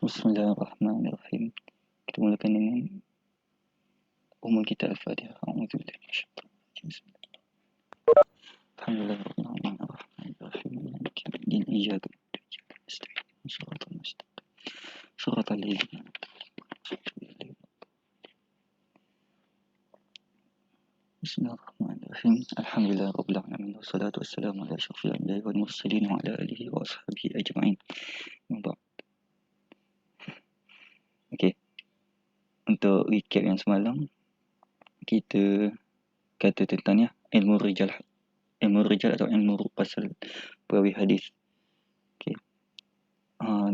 Bismillahirrahmanirrahim. Kita mulakan dengan umul kita Al-Fatihah. A'udzubillahi minasyaitonir rajim. Alhamdulillahirrahmanirrahim. Maliki yaumiddin. Iyyaka na'budu wa iyyaka nasta'in. Shiratal mustaqim. Shiratal ladzina an'amta 'alaihim. Bismillahirrahmanirrahim. Alhamdulillahirabbil alamin. Wassalatu wassalamu ala asyrafil anbiya'i wal mursalin wa ala alihi wa ashabihi ajma'in. Okey. Untuk recap yang semalam, kita kata tentang ni ilmu rijal atau ilmu pasal perawi hadis. Okey.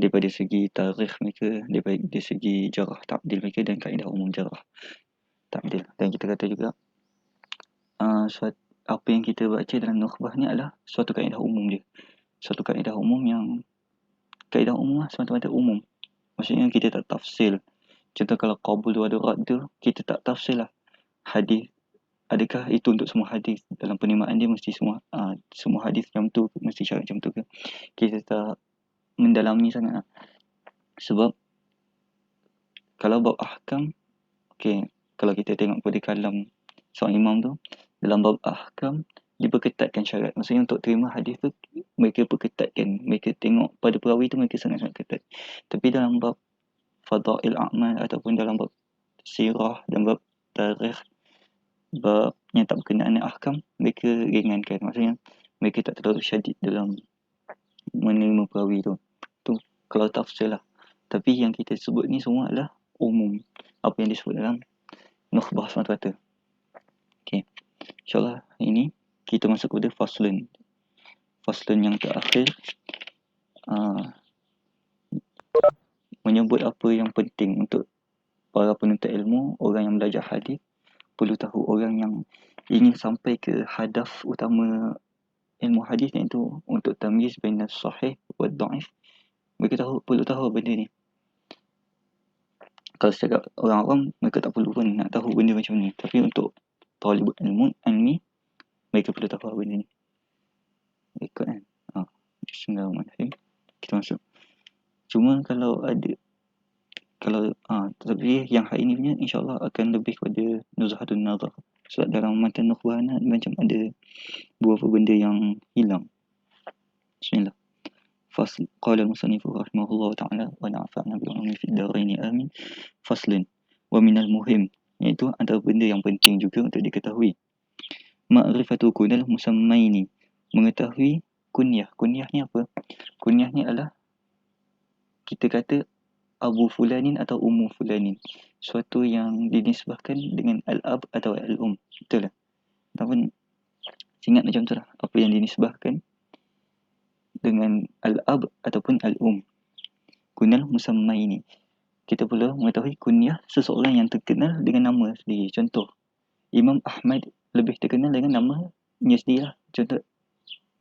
Daripada segi tarikh mereka, daripada segi jarah ta'dil mereka dan kaedah umum jarah ta'dil. Dan kita kata juga apa yang kita baca dalam nukhbah ni adalah suatu kaedah umum dia. Suatu kaedah umum yang kaedah umum semata-mata umum. Maksudnya kita tak tafsil. Contoh kalau qabul wa rad tu kita tak tafsil lah. Hadis adakah itu untuk semua hadis? Dalam penerimaan dia mesti semua hadis macam tu, mesti syarat macam tu ke? Kita tak mendalami sangat lah. Sebab kalau bab ahkam, kalau kita tengok pada kalam seorang imam tu, dalam bab ahkam dia perketatkan syarat. Maksudnya untuk terima hadis tu mereka perketatkan, mereka tengok pada perawi tu mereka sangat-sangat ketat. Tapi dalam bab fadail a'mal ataupun dalam bab sirah dan bab tarikh, bab yang tak berkenaan dengan ahkam, mereka ringankan. Maksudnya mereka tak terlalu syadid dalam menerima perawi tu. Tu kalau tafsir lah. Tapi yang kita sebut ni semua adalah umum. Apa yang disebut dalam nukhbah semata-mata. Okey. InsyaAllah ini kita masuk kepada faslun. Faslun yang terakhir menyebut apa yang penting untuk para penuntut ilmu, orang yang belajar hadis perlu tahu. Orang yang ingin sampai ke hadaf utama ilmu hadis iaitu untuk tamyiz baina sahih wa dhaif, mereka perlu tahu benda ni. Kalau secara orang awam mereka tak perlu pun nak tahu benda macam ni, tapi untuk talibul ilmi mereka perlu tahu benda ni. Ikut kan. Bismillahirrahmanirrahim. Kita masuk. Cuma tapi yang hari ni punya insyaAllah akan lebih kepada nuzhatun nazar. Sebab dalam matan nukhbah macam ada beberapa benda yang hilang. Bismillah. Fasl. Qala al-musannif rahimahullah ta'ala wa na'fa'na bi'ulumi fid darain amin. Faslun. Wa minal muhim, iaitu antara benda yang penting juga untuk diketahui. Ma'rifatu kunal musammaini, mengetahui kunyah. Kunyah ni apa? Kunyah ni adalah kita kata Abu Fulanin atau Ummu Fulanin. Suatu yang dinisbahkan dengan Al-Ab atau Al-Um. Betul lah. Ataupun ingat macam tu lah. Apa yang dinisbahkan dengan Al-Ab ataupun Al-Um. Kunal musamma ini. Kita perlu mengetahui kunyah seseorang yang terkenal dengan nama sendiri. Contoh, Imam Ahmad lebih terkenal dengan namanya sendiri lah. Contoh,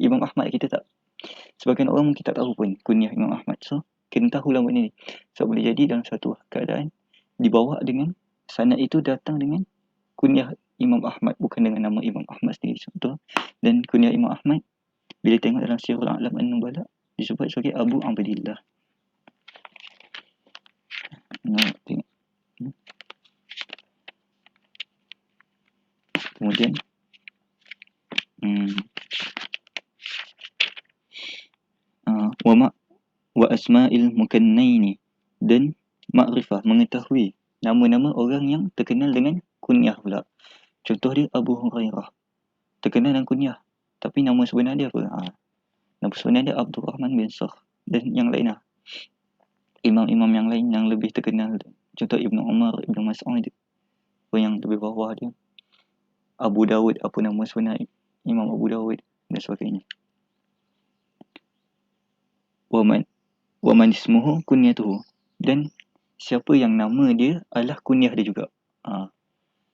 Imam Ahmad kita tak. Sebagian orang mungkin tak tahu pun kunyah Imam Ahmad. So, kena tahu lah benda ni. Sebab boleh jadi dalam satu keadaan dibawa dengan sanad itu datang dengan kunyah Imam Ahmad, bukan dengan nama Imam Ahmad sendiri. Contoh, dan kunyah Imam Ahmad bila tengok dalam Syiarul A'lam An-Nubala disebut sebagai Abu Abdillah. Tengok. Kemudian wa asma'il mukannaini, dan makrifah, mengetahui nama-nama orang yang terkenal dengan kunyah pula. Contoh dia Abu Hurairah, terkenal dengan kunyah, tapi nama sebenar dia apa? Nama sebenar dia Abdul Rahman bin Sakh. Dan yang lain lah, imam-imam yang lain yang lebih terkenal, contoh Ibnu Umar, Ibnu Mas'ud, apa yang lebih bawah dia, Abu Dawud, apa nama sebenar Imam Abu Dawud dan sebagainya. Waman ismuhu kunyatuhu, dan siapa yang nama dia adalah kunyah dia juga.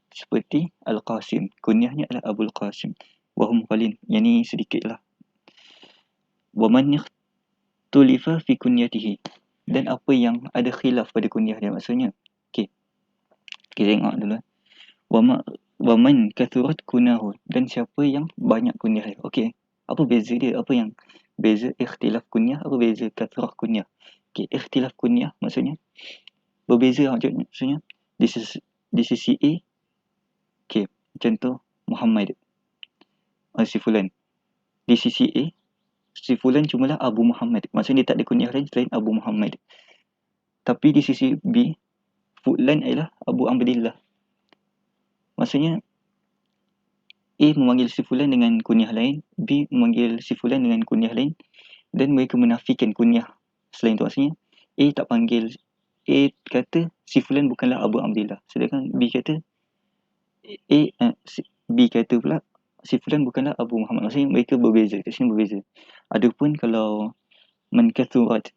Seperti Al-Qasim, kunyahnya adalah Abul Qasim. Wahum qalin, yang ni sedikit lah. Waman ikhtulifa fi kunyatihi, dan apa yang ada khilaf pada kunyah dia. Maksudnya, kita tengok dulu. Waman kathurat kunahu, dan siapa yang banyak kunyah dia. Apa beza dia? Apa yang beza ikhtilaf kunyah? Apa beza kathrah kunyah? Okay, ikhtilaf kunyah maksudnya berbeza maksudnya di sisi A, okay, contoh Muhammad, si Fulan. Di sisi A, si Fulan cumalah Abu Muhammad. Maksudnya dia tak ada kunyah lain selain Abu Muhammad. Tapi di sisi B, Fulan adalah Abu Abdillah. Maksudnya A memanggil si Fulan dengan kunyah lain, B memanggil si Fulan dengan kunyah lain, dan mereka menafikan kunyah selain itu. Maksudnya A tak panggil, A kata si Fulan bukanlah Abu Abdillah, sedangkan B kata B kata pula si Fulan bukanlah Abu Muhammad. Maksudnya mereka berbeza, kat sini berbeza. Adapun kalau man kathurat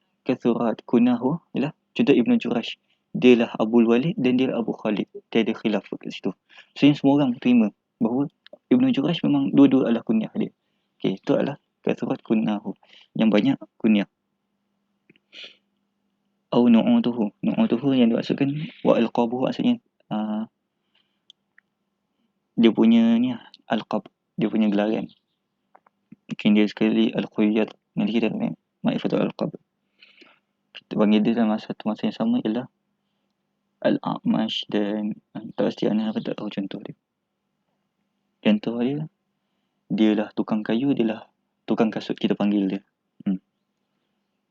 kunahu ialah contoh Ibnu Jurash, dia lah Abul Walid dan dia lah Abu Khalid. Dia ada khilaf kat situ. So yang semua orang terima bahawa Ibnu Jurash memang dua-dua adalah kunyah dia. Okey, itu adalah kathurat kunahu, yang banyak kunyah. Au nu'utuhu yang dimaksudkan wa alqabuhu, maksudnya dia punya ni alqab, dia punya gelaran. Mungkin dia sekali al-Quyyad, nanti kita tengok Ma'rifatul Alqab. Kita panggil dia dalam satu masa yang sama ialah Al-A'mash dan tak pasti Ana tak tahu contoh dia. Contoh dia lah tukang kayu, dia lah tukang kasut, kita panggil dia.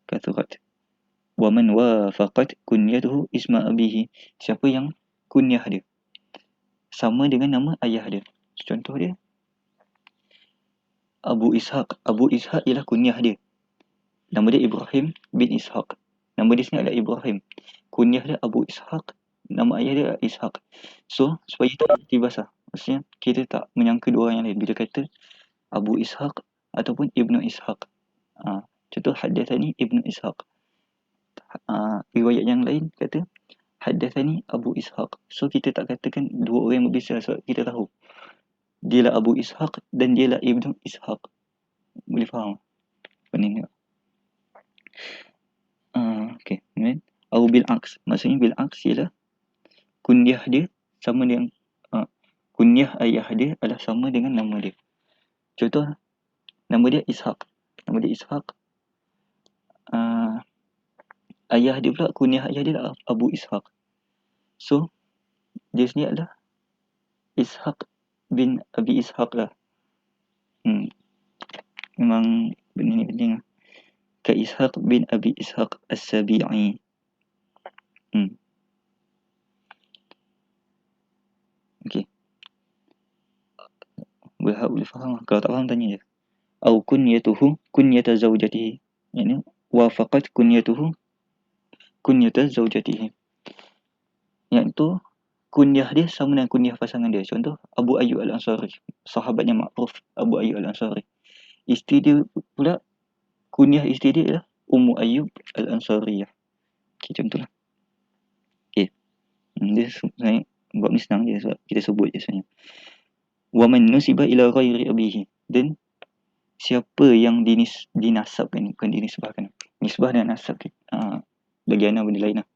Kathurat. Wa man wafaqat kunyatuhu isma abihi, siapa yang kunyah dia sama dengan nama ayah dia. Contoh dia Abu Ishaq. Abu Ishaq ialah kunyah dia. Nama dia Ibrahim bin Ishaq. Nama dia sendiri adalah Ibrahim. Kunyah dia Abu Ishaq. Nama ayah dia Ishaq. So, supaya tak iltibas lah. Maksudnya, kita tak menyangka dua orang yang lain bila kata Abu Ishaq ataupun Ibnu Ishaq. Contoh, haddathani Ibnu Ishaq. Riwayat yang lain kata haddathani Abu Ishaq. So, kita tak katakan dua orang yang berbeza sebab kita tahu dia lah Abu Ishaq dan dia lah Ibnu Ishaq. Boleh faham? Pening tak? Okay. Au bil aks. Maksudnya bil aks ialah kunyah dia sama dengan kunyah ayah dia adalah sama dengan nama dia. Contoh, nama dia Ishaq. Nama dia Ishaq. Ayah dia pula, kunyah ayah dia adalah Abu Ishaq. So, dia sendiri adalah Ishaq bin Abi Ishaq lah. Memang benda ni penting lah. Ka Ishaq bin Abi Ishaq As-Sabi'i. Okay. Boleh faham lah. Kalau tak faham tanya je. Au kunyatuhu kunyata zawjatihi. Yani wafaqat kunyatuhu kunyata zawjatihi. Yang tu kunyah dia sama dengan kunyah pasangan dia. Contoh Abu Ayyub Al-Ansari, sahabatnya makruf Abu Ayyub Al-Ansari. Isteri dia pula, kunyah isteri dia adalah Ummu Ayyub Al-Ansariyah. Okay, contohlah. Okay. Dia sebenarnya buat ni senang je sebab kita sebut je sebenarnya. Wa man nusiba ila ghairi abihi, dan siapa yang dinasabkan, bukan dinisbahkan. Nisbah dan nasab bagian benda lain lah.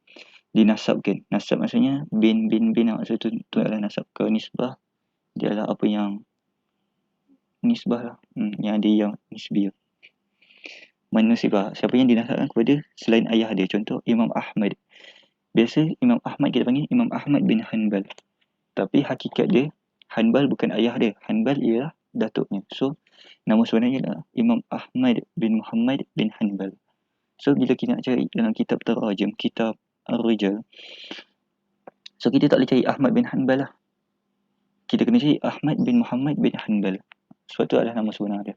Dinasabkan. Nasab maksudnya bin maksud tu adalah nasab. Kalau nisbah dia adalah apa yang nisbah lah. Yang ada yang nisbi. Manusibah, siapa yang dinasabkan kepada selain ayah dia. Contoh Imam Ahmad. Biasa Imam Ahmad kita panggil Imam Ahmad bin Hanbal. Tapi hakikat dia Hanbal bukan ayah dia. Hanbal ialah datuknya. So, nama sebenarnya adalah Imam Ahmad bin Muhammad bin Hanbal. So, bila kita nak cari dalam kitab Tarajim, kitab Ar-Rijal, so kita tak boleh cari Ahmad bin Hanbal lah. Kita kena cari Ahmad bin Muhammad bin Hanbal. Sebab tu adalah nama sebenar dia.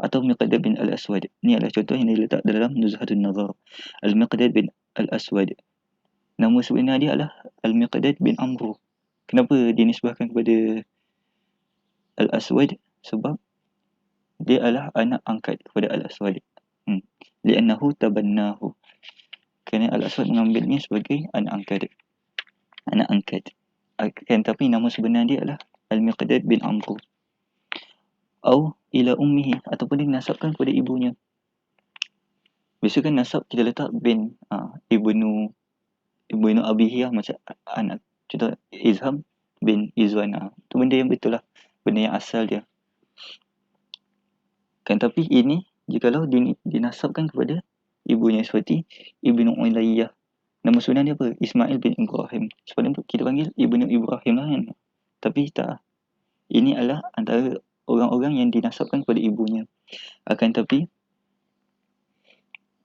Atau Miqdad bin Al-Aswad. Ni adalah contoh yang diletak dalam Nuzhatun Nazar. Al-Miqdad bin Al-Aswad. Nama sebenar dia adalah Al-Miqdad bin Amru. Kenapa dinisbahkan kepada Al-Aswad? Sebab dia adalah anak angkat kepada Al-Aswad. Li'annahu tabannahu. Kerana Al-Aswad mengambilnya sebagai anak angkat. Tapi nama sebenar dia adalah Al-Miqdad bin Amru. Au ila ummihi, ataupun dia nasabkan kepada ibunya. Biasa kan nasab kita letak bin ibnu abihi lah, macam anak. Contoh Izham bin Izwan. Itu benda yang betul lah, benda yang asal dia kan. Tapi ini jikalau dinasabkan kepada ibunya, seperti Ibnu Ulayyah. Nama sunan dia apa? Ismail bin Ibrahim. Sebab kita panggil Ibnu Ibrahim lah kan. Tapi tak. Ini adalah antara orang-orang yang dinasabkan kepada ibunya. Akan tapi,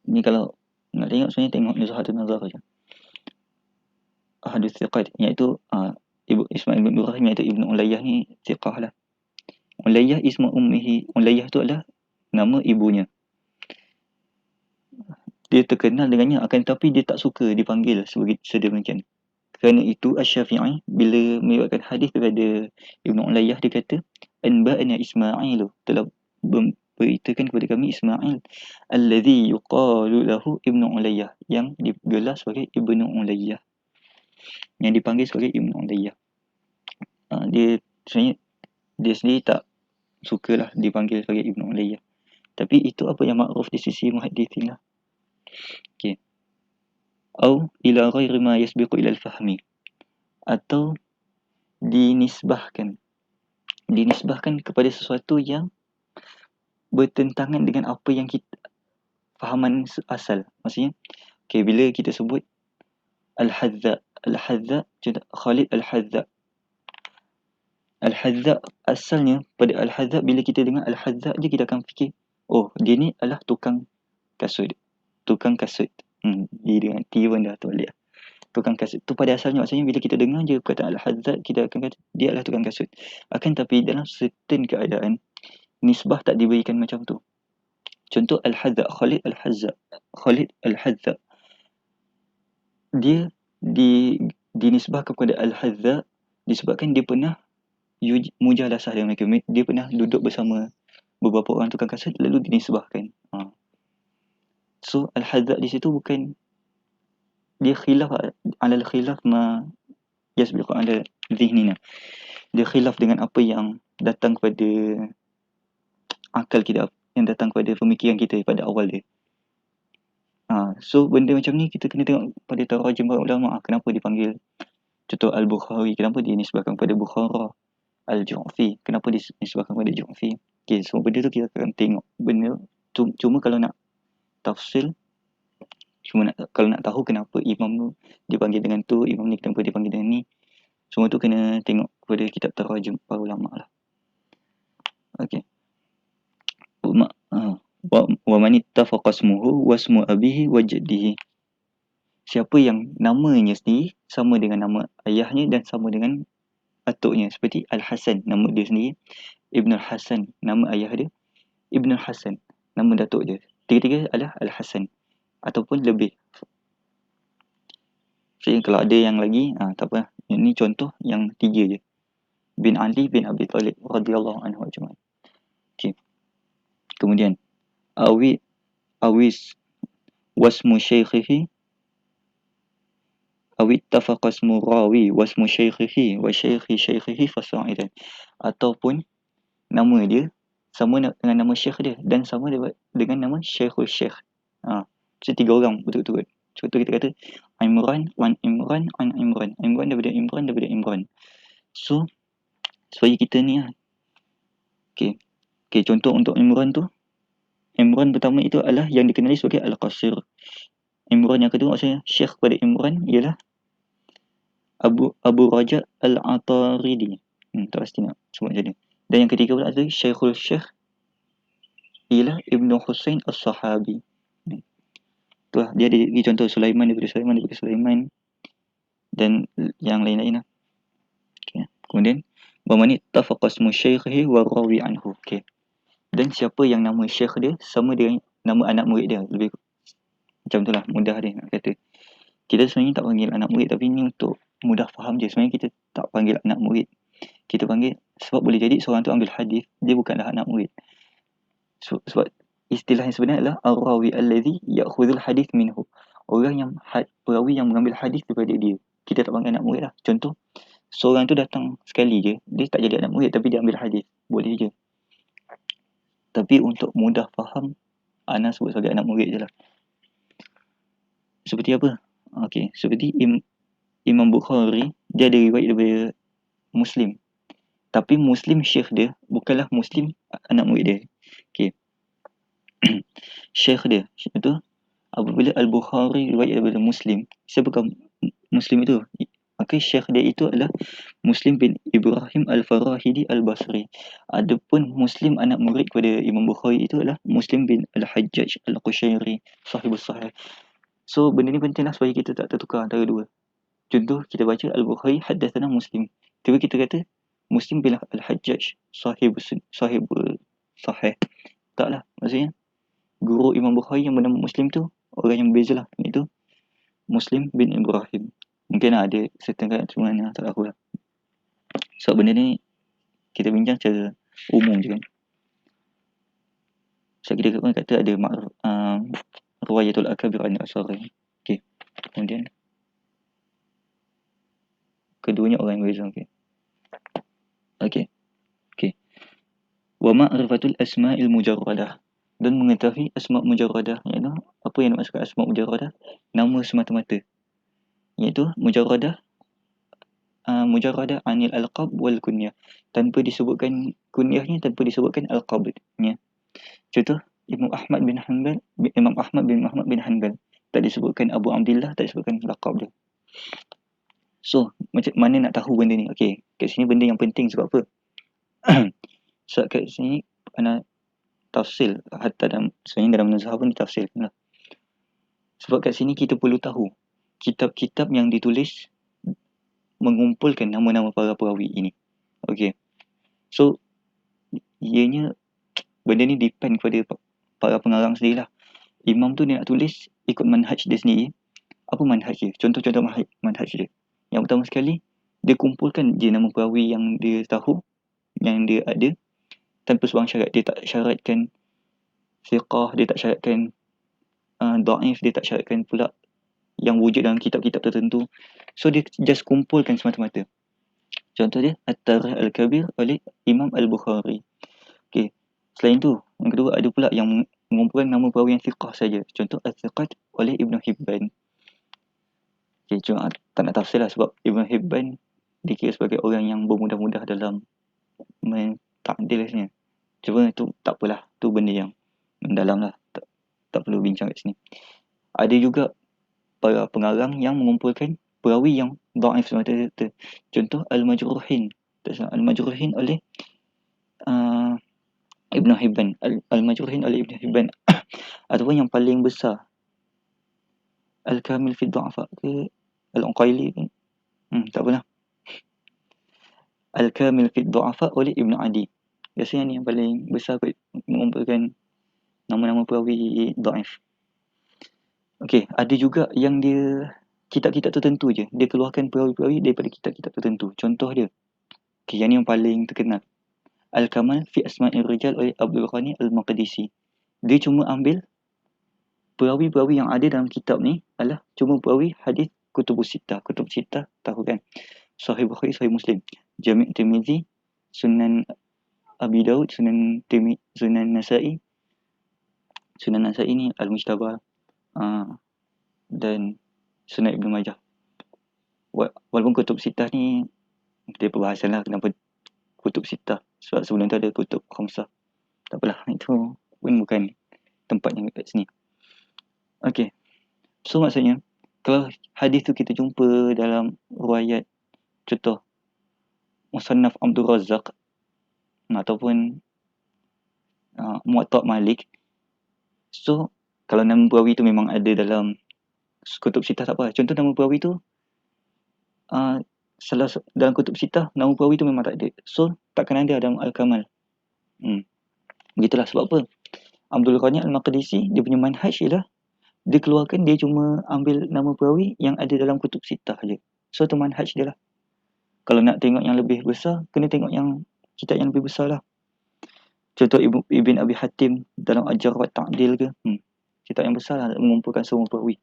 ni kalau nak tengok sebenarnya tengok Nuzhatun Nazar saja. Ahadus Thiqat, iaitu Ibu Ismail bin Ibrahim, iaitu Ibnu Ulayyah ni thiqah lah. Ulayyah ismu ummihi. Ulayyah tu adalah nama ibunya. Dia terkenal dengannya, akan tetapi dia tak suka dipanggil sedemikian. Kerana itu Asy-Syafi'i bila meriwayatkan hadis daripada Ibnu Ulayyah, dia kata anba'ana Ismailu, telah beritakan kepada kami Ismail allazi yuqalu lahu Ibnu Ulayyah, yang digelar sebagai Ibnu Ulayyah, yang dipanggil sebagai Ibnu Ulayyah. Dia sebenarnya dia sendiri tak sukalah dipanggil sebagai Ibnu Ulayyah. Tapi itu apa yang makruf di sisi muhaddithin lah. Okey. Au ila ghairi ma yasbiqu ila al-fahmi, atau dinisbahkan kepada sesuatu yang bertentangan dengan apa yang kita fahaman asal. Maksudnya, bila kita sebut Al-Hadza, contoh Khalid Al-Hadza. Al-Hadza asalnya, pada Al-Hadza, bila kita dengar Al-Hadza je kita akan fikir, oh dia ni adalah tukang kasut. Dia dengan T pun dah terbalik. Tukang kasut tu pada asalnya, maksudnya bila kita dengar je perkataan Al-Hadza, kita akan kata dia adalah tukang kasut. Akan tapi dalam certain keadaan, nisbah tak diberikan macam tu. Contoh Al-Hadza, Khalid Al-Hadza, dia dinisbahkan kepada Al-Hadza disebabkan dia pernah mujalasah dengan mereka. Dia pernah duduk bersama beberapa orang tukang kasut, lalu dinisbahkan. So Al-Hadza di situ bukan, dia khilaf alal khilaf ma yasbiqu ala zihnina. Dia khilaf dengan apa yang datang kepada akal kita, yang datang kepada pemikiran kita pada awal dia. So benda macam ni kita kena tengok pada tarajum para ulama, kenapa dipanggil. Contoh Al-Bukhari, kenapa dinisbahkan kepada Bukhara. Al-Ju'fi, kenapa dinisbahkan kepada Ju'fi. Semua benda tu kita akan tengok. Benda cuma kalau nak tafsil, kalau nak tahu kenapa imam tu dipanggil dengan tu, imam ni kenapa dipanggil dengan ni, semua tu kena tengok kepada kitab tarajum para ulama lah. Okey. Wa man ittafaqa ismuhu wa ismu abihi wa jaddihi. Siapa yang namanya sendiri sama dengan nama ayahnya dan sama dengan atuknya, seperti Al-Hasan, nama dia sendiri Ibn Al-Hasan, nama ayah dia Ibn Al-Hasan, nama datuk dia. Tiga-tiga adalah Al-Hasan ataupun lebih. Jadi kalau ada yang lagi, tak apa. Ini contoh yang 3 je. Bin Ali bin Abi Talib radhiyallahu anhu ajma'in. Okey. Kemudian awis wasmu syaikhihi, awit tafaqa ismu rawi wasmu syaikhihi wa syaikhi syaikhihi fasa'idan, ataupun nama dia sama dengan nama syekh dia dan sama dengan nama syekhul syekh. So 3 orang betul-betul. Contoh kita kata Imran wan Imran an Imran, Imran daripada Imran. So supaya kita ni okey, contoh untuk Imran tu, Imran pertama itu adalah yang dikenali sebagai Al-Qasir. Imran yang kedua, maksudnya syekh pada Imran ialah Abu Raja Al-Ataridi. Tak pasti nak sebut macam ni. Dan yang ketiga pula adalah Syekhul Syekh ialah Ibnu Husain As-Sahabi. Itulah dia ada contoh Sulaiman daripada Sulaiman dan yang lain-lain lah. Okay. Kemudian Bamani tafaqasmu syaikhi wa rawi anhu. Okay. Dan siapa yang nama syekh dia sama dengan nama anak murid dia, lebih macam itulah, mudah dia nak kata. Kita sebenarnya tak panggil anak murid, tapi ni untuk mudah faham je. Sebenarnya kita tak panggil anak murid, kita panggil sebab boleh jadi seorang tu ambil hadis, dia bukanlah anak murid. Sebab istilah yang sebenarnya adalah ar-rawi alladhi ya'khudhul hadis minhu, orang yang perawi yang mengambil hadis daripada dia. Kita tak panggil anak murid lah. Contoh, seorang tu datang sekali je, dia tak jadi anak murid tapi dia ambil hadis, boleh je. Tapi untuk mudah faham, ana sebut sebagai anak murid je lah. Seperti apa? Okey, seperti Imam Bukhari, dia ada riwayat daripada Muslim, tapi Muslim syekh dia bukanlah Muslim anak murid dia. Okey. Syekh dia itu Apabila Al-Bukhari riwayat daripada Muslim, siapakah Muslim itu? Maka syekh dia itu adalah Muslim bin Ibrahim Al-Farahidi Al-Basri. Adapun Muslim anak murid kepada Imam Bukhari itu adalah Muslim bin Al-Hajjaj Al-Qushairi Sahibus Sahih. So benda ni penting lah supaya kita tak tertukar antara dua. Contoh kita baca Al-Bukhari haddatsana Muslim. Tiba kita kata Muslim bin Al-Hajjaj Sahibus Sahih. Taklah, maksudnya guru Imam Bukhari yang bernama Muslim tu orang yang berbeza lah, iaitu Muslim bin Ibrahim. Mungkin ada setengah cuma tak tahu lah. So benda ni kita bincang secara umum je kan. So kita pun kata ada Ruwayatul Akabir An-Asari. Okay. Kemudian keduanya orang yang berbeza. Okay. Wa ma'rifatul asma'il mujarradah, dan mengetahui asma' mujarradah, iaitu apa yang dimaksudkan asma' mujarradah? Nama semata-mata. Iaitu mujarradah anil alqab wal kunyah, tanpa disebutkan kunyahnya, tanpa disebutkan alqabnya. Contoh Imam Ahmad bin Muhammad bin Hanbal, tak disebutkan Abu Abdillah, tak disebutkan laqab dia. So macam mana nak tahu benda ni? Okey, kat sini benda yang penting sebab apa? So kat sini ana tafsil, hatta sebenarnya dalam nazhab pun ditafsirkan lah. Sebab kat sini kita perlu tahu kitab-kitab yang ditulis mengumpulkan nama-nama para perawi ini. Okey. So ianya benda ni depend kepada para pengarang sendirilah. Imam tu dia nak tulis ikut manhaj dia sendiri. Apa manhaj dia? Contoh-contoh manhaj dia. Yang pertama sekali, dia kumpulkan je nama perawi yang dia tahu, yang dia ada, tanpa sebarang syarat. Dia tak syaratkan thiqah, dia tak syaratkan da'if, dia tak syaratkan pula yang wujud dalam kitab-kitab tertentu. So dia just kumpulkan semata-mata. Contoh dia At-Tarikh Al-Kabir oleh Imam Al-Bukhari. Okay. Selain tu, yang kedua ada pula yang mengumpulkan nama perawi yang thiqah saja. Contoh Al-Thiqat oleh Ibn Hibban. Okay, cuma tak nak tafsir lah sebab Ibn Hibban dikira sebagai orang yang bermudah-mudah dalam mentakdilnya. Cuma tu tak apalah, tu benda yang mendalam lah, tak perlu bincang kat sini. Ada juga para pengarang yang mengumpulkan perawi yang dhaif semata-mata. Contoh Al-Majruhin. Al-Majruhin oleh Ibn Hibban. Al-Majruhin oleh Ibn Hibban. Ataupun yang paling besar, Al-Kamil fi Du'afa ke Al-Uqaili ke? Tak apalah. Al-Kamil fi Du'afa oleh Ibn Adi. Biasanya ni yang paling besar mengumpulkan nama-nama perawi dhaif. Okey, ada juga yang dia kitab-kitab tertentu je. Dia keluarkan perawi-perawi daripada kitab-kitab tertentu. Contoh dia. Okey, yang ni yang paling terkenal. Al-Kamal fi Asma'ir Rijal oleh Abdul Ghani Al-Maqdisi. Dia cuma ambil perawi-perawi yang ada dalam kitab ni adalah cuma perawi hadis Kutubus Sittah. Kutubus Sittah tahu kan? Sahih Bukhari, Sahih Muslim, Jami' Tirmizi, Sunan Abi Daud, Sunan Nasa'i. Sunan Nasa'i ni Al-Mujtaba, dan Sunan Ibn Majah. Walaupun Kutub Sittah ni dia perbahasan lah kenapa Kutub Sittah, sebab sebelum tu ada Kutub Khamsah. Tak apalah, itu pun bukan tempatnya kat sini. Okey, so maksudnya kalau hadis tu kita jumpa dalam riwayat, contoh Musannaf Abdul Razzaq ataupun Muwatta Malik, so kalau nama perawi tu memang ada dalam Kutub Sittah tak apa. Contoh nama perawi tu salah dalam Kutub Sittah nama perawi tu memang tak ada, so takkan ada dalam Al-Kamal. Begitulah sebab apa, Abdul Ghani Al-Maqdisi dia punya manhaj ialah dia keluarkan, dia cuma ambil nama perawi yang ada dalam Kutub Sittah je. So tu manhaj dia lah. Kalau nak tengok yang lebih besar, kena tengok yang kitab yang lebih besar lah. Contoh Ibn Abi Hatim dalam Al-Jarh wa Ta'dil ke, kitab yang besar lah, mengumpulkan semua perawi.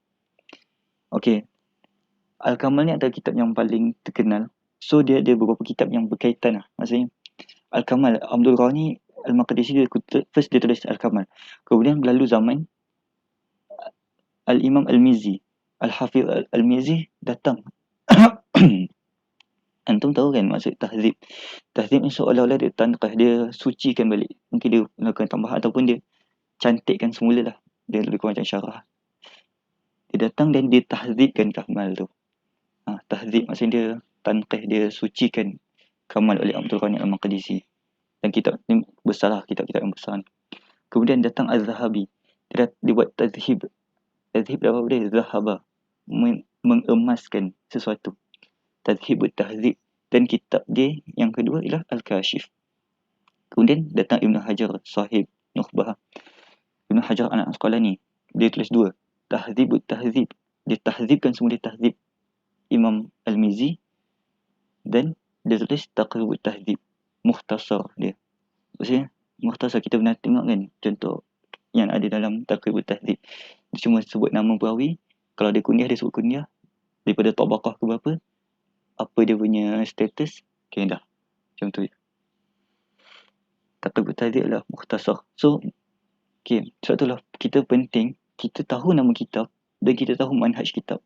Okey, Al-Kamal ni adalah kitab yang paling terkenal. So dia ada beberapa kitab yang berkaitan lah. Maksudnya Al-Kamal, Abdul Ghani Al-Maqdisi dia tulis Al-Kamal. Kemudian berlalu zaman, Al-Imam Al-Mizzi, Al-Hafiz Al-Mizzi datang. Antum tahu kan maksud tahzib? Tahzib ni seolah-olah dia tanqah, dia sucikan balik. Mungkin dia lakukan tambahan ataupun dia cantikkan semula lah. Dia lebih kurang macam syarah. Dia datang dan dia tahzibkan Kamal tu. Tahzib maksudnya dia tanqih, dia sucikan Kamal oleh Abdul Ghani Al-Maqdisi. Dan kitab ni besarlah, kitab-kitab yang besar ni. Kemudian datang Az-Zahabi. Dia buat tazhib. Tazhib apa dia? Zahaba. Mengemaskan sesuatu. Tazhib tahzib. Dan kitab dia yang kedua ialah Al-Kashif. Kemudian datang Ibn Hajar, sahib Nukhbah. Ibn Hajar anak sekolah ni, dia tulis dua. Tahzib tahzib. Dia tahzibkan semua, dia tahzib Imam Al-Mizi. Dan dia tulis Taqrib tahzib. Mukhtasar dia. Maksudnya, mukhtasar kita pernah tengok kan, contoh yang ada dalam Taqrib tahzib. Dia cuma sebut nama perawi. Kalau dia kunyah, dia sebut kunyah. Daripada tabaqah ke berapa, apa dia punya status, okay dah. Macam tu je. Taqrib tahzib lah mukhtasar. So, okay, sebab itulah kita penting, kita tahu nama kitab dan kita tahu manhaj kitab.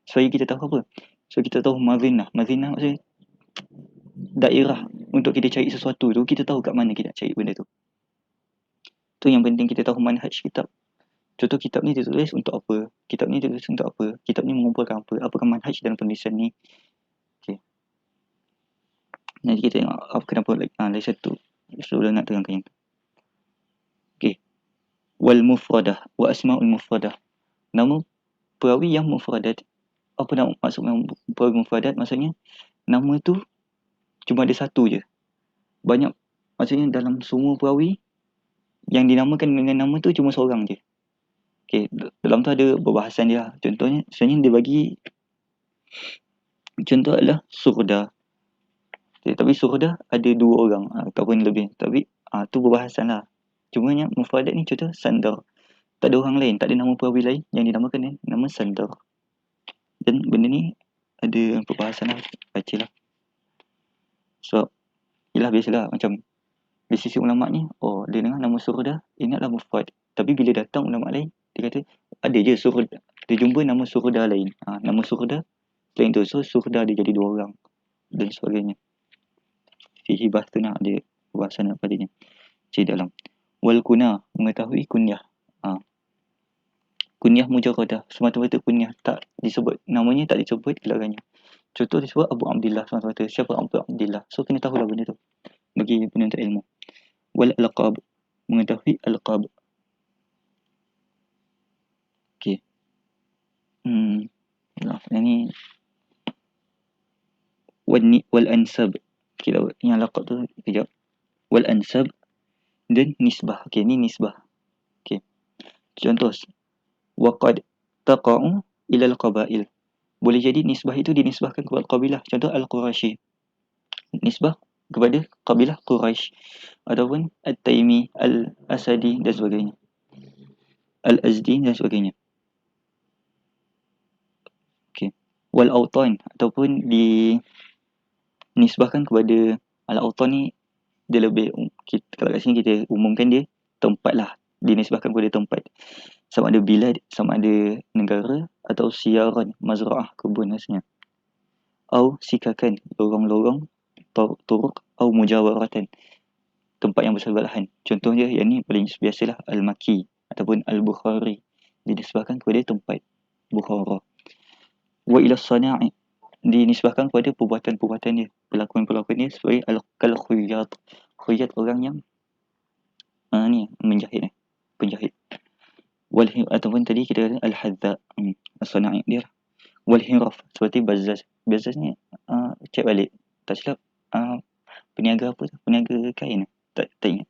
Supaya kita tahu apa? So kita tahu mazinah. Mazinah maksudnya daerah untuk kita cari sesuatu tu, kita tahu kat mana kita nak cari benda tu. Tu yang penting, kita tahu manhaj kitab. Contoh kitab ni ditulis untuk apa? Kitab ni ditulis untuk apa? Kitab ni mengumpulkan apa? Apakah manhaj dalam penulisan ni? Okay. Nanti kita tengok kenapa lagi satu sebelum nak terangkan yang tu. Okay. Wal mufradah wa asma'ul mufradah. Nama perawi yang mufradat. Apa nak maksud perawi mufradat? Maksudnya nama tu cuma ada satu je. Banyak, maksudnya dalam semua perawi yang dinamakan dengan nama tu cuma seorang je. Okay, dalam tu ada perbahasan dia. Contohnya, sebenarnya dia bagi contoh adalah Surda. Okay, tapi Surda ada dua orang ataupun lebih. Tapi tu perbahasan lah. Cumanya mufradat ni contoh Sandar. Tak ada orang lain, tak ada nama perawi lain yang dinamakan nama Sandar. Dan benda ni ada perbahasan lah. Baca lah. So, yelah biasalah macam di sisi ulama ni, dia dengar nama Surda, ingatlah mufrad. Tapi bila datang ulama lain, dia kata ada je Surda. Dia jumpa nama Surda lain. Nama Surda selain tu. So Surda dia jadi dua orang dan sebagainya. Fihi bahthuna, ada perbahasan padanya. Cik dalam. Wal kunah, mengetahui kunyah. Kunyah mujarradah, semata-mata kunyah, tak disebut namanya, tak disebut gelarannya. Contoh disebut Abu Abdillah semata-mata. Siapa Abu Abdillah? So kena tahulah benda tu bagi penuntut ilmu. Wal alqab, mengetahui alqab. Okey. Yang ni wal ansab. Okay, yang laqab tu kejap. Wal ansab dan nisbah. Okey, ni nisbah. Okey. Contoh waqad taqa'u ila al-qabail. Boleh jadi nisbah itu dinisbahkan kepada kabilah. Contoh Al-Qurashi. Nisbah kepada kabilah Quraisy. Ataupun At-Taimi, Al-Asadi dan sebagainya. Al-Azdi dan sebagainya. Okey. Wal autan, ataupun dinisbahkan kepada al-autan ni, dia lebih kalau kat sini kita umumkan dia tempat lah, dinisbahkan kepada tempat, sama ada bilad, sama ada negara, atau siaran, mazra'ah, kebun rasanya, atau sikakan, lorong-lorong, turuk, atau mujawaratan, tempat yang bersebelahan. Contohnya yang ni paling biasalah Al-Maki ataupun Al-Bukhari, dinisbahkan kepada tempat Bukhara. Wa ila sana'i, dinisbahkan kepada perbuatan-perbuatan dia, perlakuan-perlakuan dia sebagai al-khuyat. Khuyat orang yang menjahit, penjahit. Ataupun tadi kita kata al-hadza, as-sana'i dia. Wal hiraf, seperti bazaz. Bazaz ni cek balik, tak silap peniaga apa tu? Peniaga kain. Tak ingat.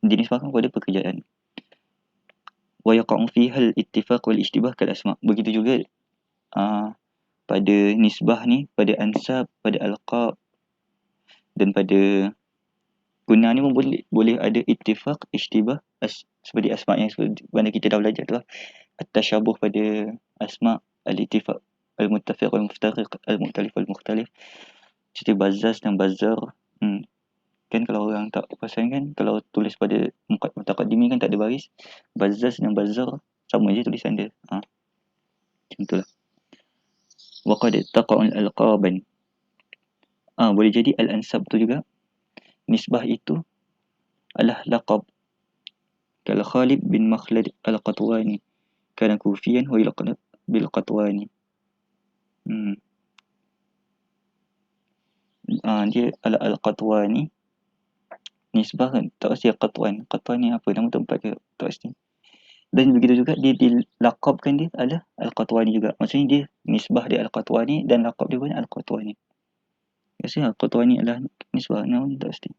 Dinisbahkan kepada pekerjaan. Wa yaqa'u fiha al-ittifaq wal ishtibah kal asma'. Begitu juga pada nisbah ni, pada ansab, pada alqab dan pada guna ni pun boleh ada ittifaq, ishtibah, seperti asma' yang mana kita dah belajar tu lah. At-tashabuh pada asma', al-ittifaq, al-muttafiq wal-muftariq, al-mukhtalif wal-mukhtalif. Seperti bazaz dan bazar. Kan kalau orang tak perasan kan, kalau tulis pada mutaqaddimi kan tak ada baris. Bazaz dan bazar sama je tulisan dia. Macam tu lah. Wa qad taqa'u al-alqaban. Boleh jadi al-ansab tu juga, nisbah itu adalah laqab. Kal Khalid bin Makhlad al-Qatwani kana kufiyan wa yulaqab bil Qatwani. Dia Al-Qatwani nisbah kan, tak pasti Qatwan. Qatwan ni apa, nama tempat ke, tak pasti. Dan begitu juga dia dilaqabkan dia adalah Al-Qatwani juga. Maksudnya dia nisbah dia Al-Qatwani dan laqab dia pun Al-Qatwani. Biasanya Al-Qatwani adalah nisbah, nama tak pasti.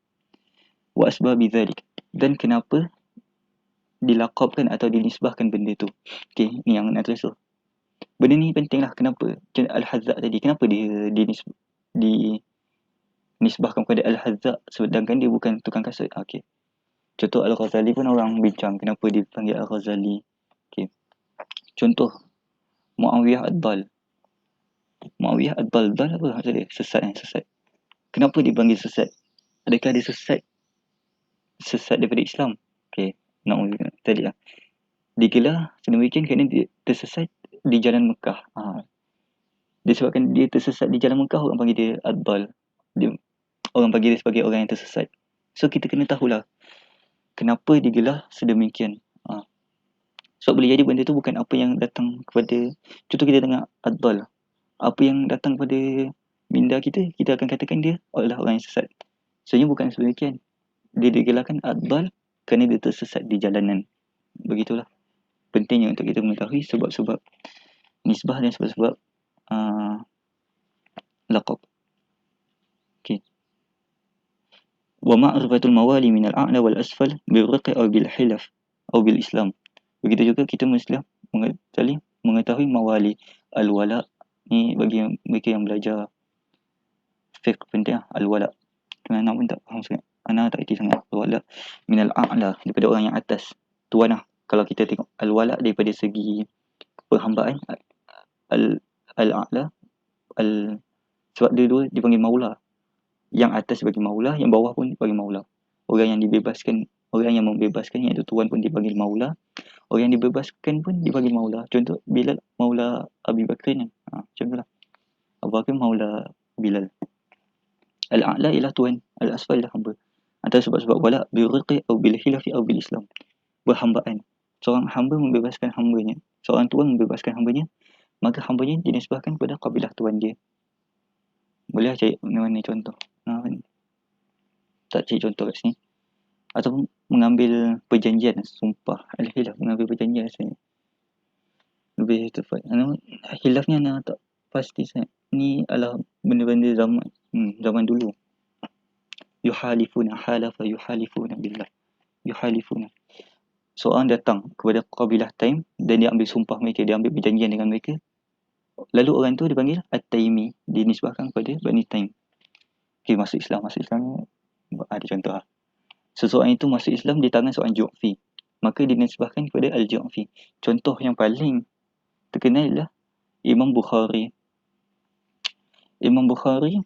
Wa asbab bidzalik. Dan kenapa dilaqabkan atau dinisbahkan benda tu. Okey, ni yang nak tulis tu. Benda ni penting lah. Kenapa? Macam Al-Hazzaq tadi, kenapa dia dinisbahkan kepada Al-Hazzaq sedangkan dia bukan tukang kasut? Okey. Contoh Al-Ghazali pun orang bincang kenapa dia panggil Al-Ghazali. Okey. Contoh Muawiyah Ad-Dal. Muawiyah Ad-Dal, Dal apa maksud dia? Sesat. Sesat. Kenapa dipanggil sesat? Adakah dia sesat daripada Islam? Okey. Tadi lah. Digelar sedemikian kerana dia tersesat di jalan Mekah. Disebabkan dia tersesat di jalan Mekah, orang panggil dia Ad-Dal. Orang panggil dia sebagai orang yang tersesat. So kita kena tahulah kenapa digelar sedemikian. Sebab boleh jadi benda tu bukan apa yang datang kepada, contoh kita dengar Ad-Dal, apa yang datang kepada minda kita, kita akan katakan dia adalah orang yang sesat. Sebenarnya bukan sedemikian. Dia digelarkan Ad-Dal kerana dia tersesat di jalanan. Begitulah pentingnya untuk kita mengetahui sebab-sebab nisbah dan sebab-sebab laqab. Okey. Wa ma'rifatul mawali min al-a'la wal asfal bil riqi aw bil hilaf aw bil Islam. Begitu juga kita mesti mengetahui mawali al-wala. Ni bagi mereka yang belajar fiqh penting lah, al-wala. Kerana anak pun tak faham sangat. Anak tak erti sangat. Al-wala min al-a'la, daripada orang yang atas. Tuan lah. Kalau kita tengok al-wala daripada segi perhambaan, al-a'la, sebab dia dua dipanggil maula. Yang atas dipanggil maula, yang bawah pun dipanggil maula. Orang yang dibebaskan, orang yang membebaskan iaitu tuan pun dipanggil maula. Orang yang dibebaskan pun dipanggil maula. Contoh Bilal maula Abi Bakrin. Contohlah Abu Bakar maula Bilal. Al-a'la ialah tuan, al-asfal ialah hamba. Antara sebab-sebab wala birriqi atau bil hilafi atau bil Islam. Berhambaan. Seorang hamba membebaskan hambanya. Seorang tuan membebaskan hambanya, maka hambanya dinisbahkan kepada kabilah tuan dia. Boleh cari mana-mana contoh. Tak cari contoh kat sini. Ataupun mengambil perjanjian, sumpah. Al-hilaf, mengambil perjanjian rasanya lebih tepat. Hilaf ni anak tak pasti sangat. Ni adalah benda-benda zaman dulu. Yuhalifuna halafa yuhalifuna billah. Yuhalifuna. Seorang datang kepada kabilah Taim dan dia ambil sumpah mereka, dia ambil perjanjian dengan mereka. Lalu orang tu dipanggil At-Taimi, dinisbahkan kepada Bani Taim. Okey, masuk Islam ni ada contoh lah. Seseorang itu masuk Islam di tangan seorang Ju'fi, maka dinisbahkan kepada Al-Ju'fi. Contoh yang paling terkenal ialah Imam Bukhari. Imam Bukhari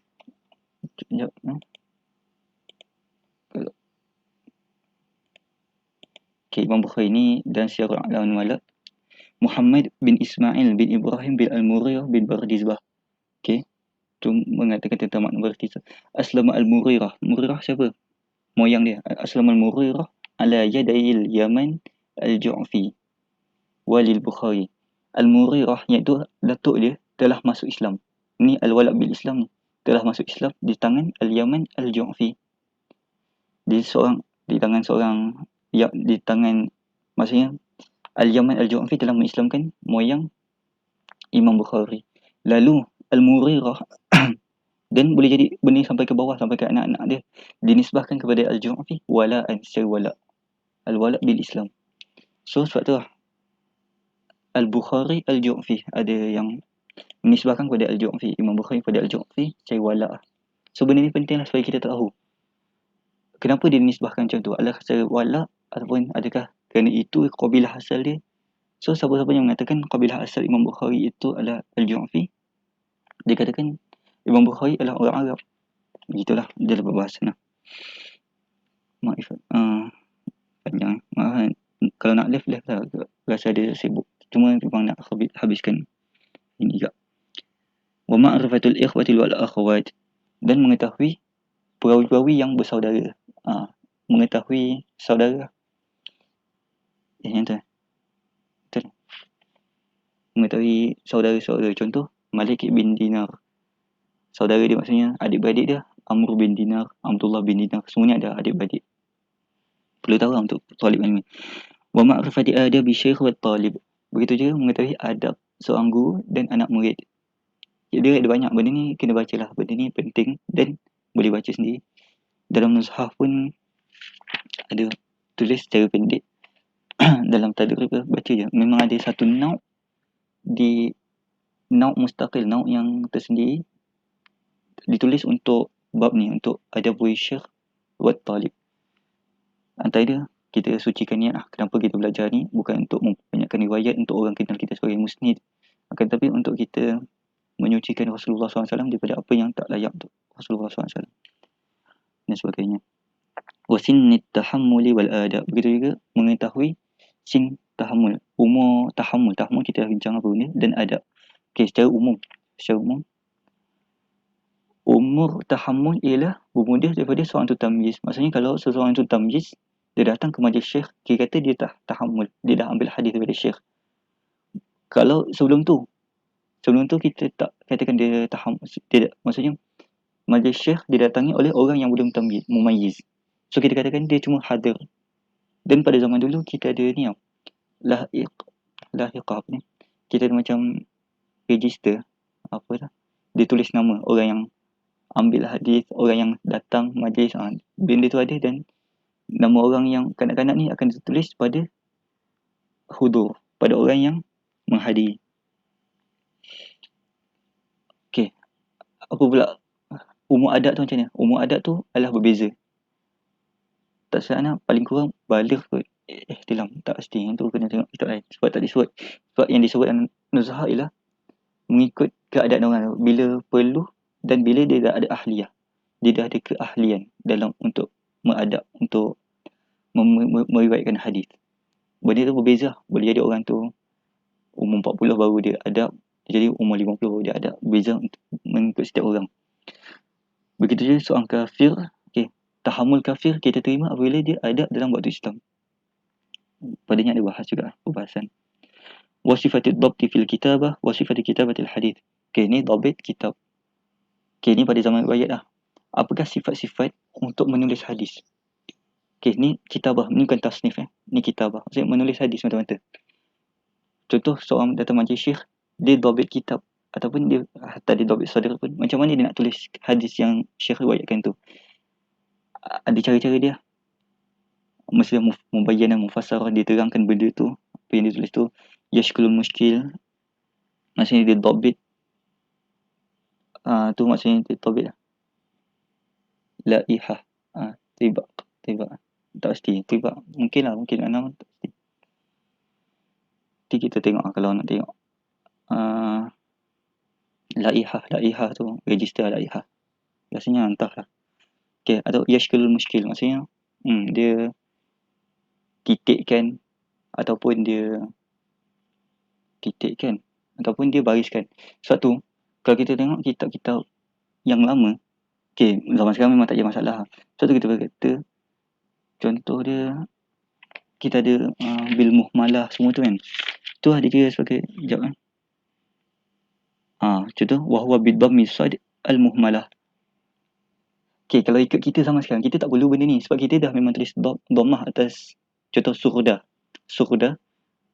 Imam Bukhari ni dan Syiar A'lam Malak Muhammad bin Ismail bin Ibrahim bin Al-Muriyah bin Bardizbah. Okey, tu mengatakan tentang makna Bardizbah. Aslama Al-Murirah. Murirah siapa? Moyang dia. Aslama Al-Murirah ala yadayil Yaman Al-Ju'fi walil Bukhari. Al-Murirah iaitu datuk dia telah masuk Islam. Ni al-wala' bil Islam ni. Telah masuk Islam di tangan Al-Yaman Al-Ju'fi. Di tangan maksudnya Al-Yaman Al-Ju'fi telah mengislamkan moyang Imam Bukhari. Lalu Al-Murirah dan boleh jadi benda sampai ke bawah, sampai ke anak-anak dia, dinisbahkan kepada Al-Ju'fi wala'an, secara wala'. Al-wala' bil Islam. So sebab tu lah Al-Bukhari Al-Ju'fi, ada yang menisbahkan kepada Al-Ju'fi, Imam Bukhari kepada Al-Ju'fi secara wala'. So benda ni penting lah supaya kita tahu kenapa dia dinisbahkan macam tu. Adakah secara wala' ataupun adakah kerana itu kabilah asal dia. So siapa-siapa yang mengatakan kabilah asal Imam Bukhari itu adalah Al-Ju'fi, dia katakan Imam Bukhari adalah orang Arab. Begitulah dia perbahasan lah. Maaf, panjang. Maaf, kalau nak live lah, rasa dia sibuk. Cuma memang nak habiskan ini juga. Wa ma'rifatul ikhwati wal akhawat, dan mengetahui perawi-perawi yang bersaudara. Mengetahui saudara. Yang tu. Betul. mengetahui saudara-saudara. Contoh Malik bin Dinar, saudara dia maksudnya adik-beradik dia Amr bin Dinar, Abdullah bin Dinar, semuanya ada adik-beradik. Perlu tahu lah untuk talib ilmi. Wa ma'rifati adabi syekh wa talib. Begitu juga mengetahui adab seorang guru dan anak murid. Dia ada banyak benda ni, kena baca lah. Benda ni penting dan boleh baca sendiri. Dalam nuzhah pun ada tulis secara pendek. Dalam tadrib baca je. Memang ada satu nauk di nauk mustaqil, nauk yang tersendiri ditulis untuk bab ni, untuk adabul syekh wa talib. Antara dia kita sucikan niat lah. Kenapa kita belajar ni? Bukan untuk memperbanyakkan riwayat untuk orang kenal kita sebagai musnid, akan tetapi untuk kita menyucikan Rasulullah SAW daripada apa yang tak layak untuk Rasulullah SAW dan sebagainya. Wasin tahammuli wal adab. Begitu juga mengetahui sin tahammul, umur tahammul. Tahammul kita dah bincang apa benda, dan adab. Okey, secara umum umur tahammul ialah bermula daripada seorang tu tamyiz. Maksudnya kalau seseorang tu tamyiz, dia datang ke majlis syekh, dia kata dia tahammul, dia dah ambil hadis daripada syekh. Kalau sebelum tu kita tak katakan dia tahammul, tidak, maksudnya majlis syekh didatangi oleh orang yang belum tamyiz, mumayyiz. So kita katakan dia cuma hadir. Dan pada zaman dulu kita ada ni lahiq apa ni? Kita ada macam register apa dah. Dia tulis nama orang yang ambil hadis, orang yang datang majlis, benda tu ada, dan nama orang yang kanak-kanak ni akan ditulis pada hudur, pada orang yang menghadiri. Okey, apa pula umur adat tu macam ni? Umur adat tu adalah berbeza. Tak silap paling kurang baligh kot. Ihtilam, tak pasti. Yang tu kena tengok kitab lain. Sebab tak disebut. Sebab yang disebut dalam nuzhah ialah mengikut keadaan orang. Bila perlu dan bila dia dah ada ahliyah. Dia dah ada keahlian dalam untuk mengadab, untuk meriwayatkan hadis. Benda tu berbeza. Boleh jadi orang tu umur 40 baru dia adab, jadi umur 50 baru dia adab. Berbeza mengikut setiap orang. Begitu juga seorang kafir. Okay, tahammul kafir kita terima apabila dia adab dalam waktu Islam. Padanya ada bahas juga perbahasan. Wasifatid dhabti fil kitabah, wasifatid kitabatil hadith. Okay, ni dhabit kitab. Okay, ni pada zaman riwayat lah. Apakah sifat-sifat untuk menulis hadis? Okay, ni kitabah. Ni bukan tasnif ni kitabah. Maksudnya menulis hadis mata-mata. Contoh seorang datang majlis syekh, dia dhabit kitab. Ataupun dia hatta dia dhabit sadr pun. Macam mana dia nak tulis hadis yang syekh riwayatkan tu? Ada cara-cara dia. Mesti mubayyanah, mufassarah, dia terangkan benda tu, apa yang dia tulis tu. Yashkulul muskil, maksudnya dia dhabit. Tu maksudnya dia dhabit lah. Laihah, tibak. Tak pasti, tibak. Mungkin anak tak pasti. Nanti kita tengok kalau nak tengok. Laihah tu, register laihah. Biasanya entahlah. Okay, atau yashkulul muskil, maksudnya dia titikkan ataupun dia bariskan. Sebab tu kalau kita tengok kitab-kitab yang lama, okay, zaman sekarang memang tak ada masalah. Sebab tu kita kata contoh dia, kita ada bil muhmalah semua tu kan. Tu ada dia sebagai sekejap kan. Contoh wahwa bidhammi sad al muhmalah. Okay, kalau ikut kita zaman sekarang, kita tak perlu benda ni sebab kita dah memang tulis dhammah atas. Contoh surda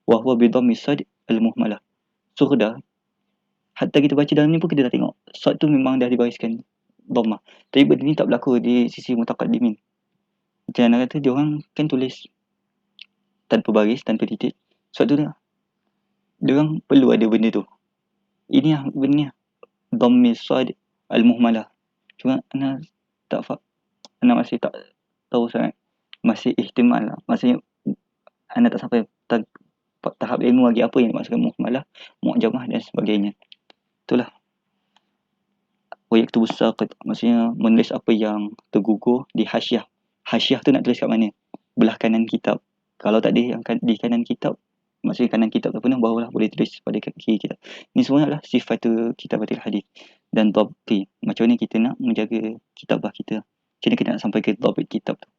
wahwa bidhammi sad al muhmalah. Surda, hatta kita baca dalam ni pun kita dah tengok sad tu memang dah dibariskan dhammah. Tapi benda ni tak berlaku di sisi mutaqaddimin. Macam mana kata, dia orang kan tulis tanpa baris, tanpa titik. Sebab tu dia orang perlu ada benda tu. Ini lah benda ni, dhammi sad al muhmalah. Cuma Ana masih tak tahu sangat. Masih ihtimal lah. Maksudnya Ana tak sampai tahap ilmu lagi apa yang dimaksudkan muhmalah, mu'jamah dan sebagainya. Itulah. Yaktubu saqit, maksudnya menulis apa yang tergugur di hasyiah. Hasyiah tu nak tulis kat mana? Belah kanan kitab. Kalau tak ada yang di kanan kitab, maksudnya kanan kitab tak penuh, barulah boleh tulis pada kiri kitab. Ni semua adalah sifatu kitabatil hadis dan dhabti. Macam mana kita nak menjaga kitabah kita? Macam mana kita nak sampai ke dhabit kitab tu?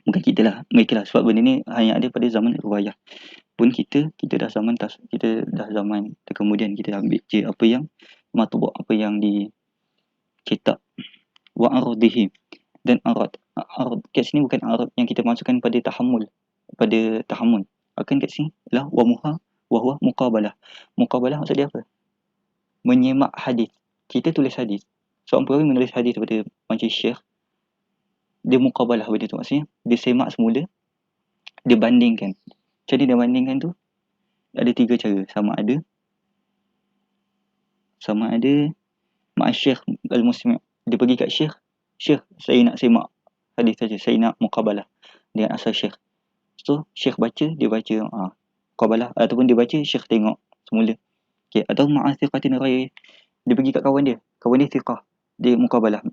Bukan kita lah, mereka lah. Sebab benda ni hanya ada pada zaman riwayah. Pun kita dah zaman kita dah zaman kemudian kita ambil je apa yang matbu', apa yang dicetak. Wa ardihi, dan arad kat sini bukan arad yang kita masukkan pada tahammul, akan kat sini lah wa huwa muqabalah. Muqabalah maksud dia apa? Menyemak hadis. Kita tulis hadis, seorang perawi menulis hadis daripada majlis syekh, dia muqabalah benda tu, maksudnya dia semak semula, dia bandingkan. Jadi dia bandingkan tu ada 3 cara. Sama ada ma'a syekh al-musmi', dia pergi kat syekh, saya nak semak hadis saja, saya nak muqabalah dengan asal syekh. So syekh baca, dia baca muqabalah, ataupun dia baca, syekh tengok semula. Okey, atau ma'a thiqatin ghairi, dia pergi kat kawan dia thiqah, dia muqabalah